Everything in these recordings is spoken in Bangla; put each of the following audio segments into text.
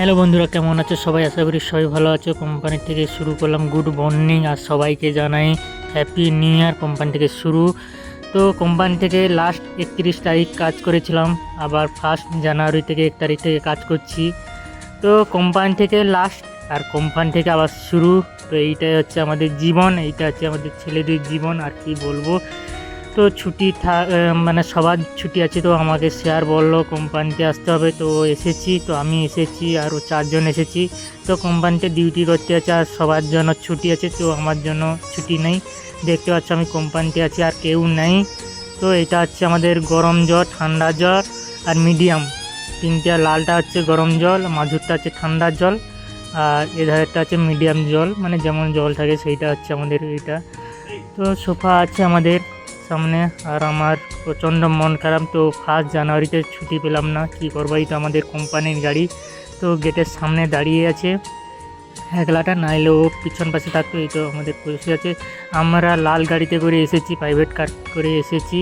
হ্যালো বন্ধুরা, কেমন আছো সবাই? আশা করি সবাই ভালো আছো। কোম্পানি থেকে শুরু করলাম গুড মর্নিং, আর সবাইকে জানাই হ্যাপি নিউ ইয়ার। কোম্পানি থেকে শুরু, তো কোম্পানি থেকে লাস্ট 31 তারিখ কাজ করেছিলাম, আবার 1 জানুয়ারি থেকে 1 তারিখ থেকে কাজ করছি। তো কোম্পানি থেকে লাস্ট আর কোম্পানি থেকে আবার শুরু। তো এইটাই হচ্ছে আমাদের জীবন, এইটা হচ্ছে আমাদের ছেলেদের জীবন, আর কি বলবো। তো ছুটি মানে সবার ছুটি আছে, তো আমাকে স্যার বললো কোম্পানিতে আসতে হবে, তো এসেছি। তো আমি এসেছি, আরও 4 জন এসেছি। তো কোম্পানিতে ডিউটি করতে আছে, আর সবার জন্য ছুটি আছে, তো আমার জন্য ছুটি নেই। দেখতে পাচ্ছ আমি কোম্পানিতে আছি, আর কেউ নেই। তো এটা হচ্ছে আমাদের গরম জল, ঠান্ডা জল আর মিডিয়াম তিনটা। লালটা হচ্ছে গরম জল, মাঝুরটা হচ্ছে ঠান্ডা জল, আর এধারেরটা হচ্ছে মিডিয়াম জল, মানে যেমন জল থাকে সেইটা হচ্ছে আমাদের এইটা। তো সোফা আছে আমাদের সামনে। আর আমার প্রচণ্ড মন খারাপ, তো 1 জানুয়ারিতে ছুটি পেলাম না, কি করবো। এই তো আমাদের কোম্পানির গাড়ি, তো গেটের সামনে দাঁড়িয়ে আছে একলাটা, নাইলে ও পিছন পাশে থাকতো। এই তো আমাদের বসে আছে। আমরা লাল গাড়িতে করে এসেছি, প্রাইভেট কার করে এসেছি।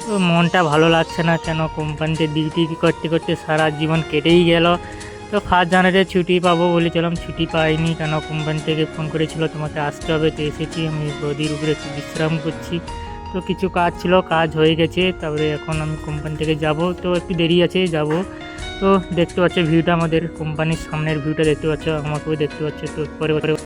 তো মনটা ভালো লাগছে না, কেন কোম্পানিতে ডিউটি করতে করতে সারা জীবন কেটেই গেল। তো 1 জানুয়ারিতে ছুটি পাবো বলেছিলাম, ছুটি পাইনি, কেন কোম্পানি থেকে ফোন করেছিল তোমাকে আসতে হবে। তো এসেছি, আমি গদির উপরে একটু বিশ্রাম করছি। তো কিছু কাজ ছিল, কাজ হয়ে গেছে। তারপরে এখন আমি কোম্পানি থেকে যাব, তো একটু দেরি আছে যাব। তো দেখতে পাচ্ছ ভিউটা, আমাদের কোম্পানির সামনের ভিউটা দেখতে পাচ্ছ, আমাকেও দেখতে পাচ্ছ। তো পরে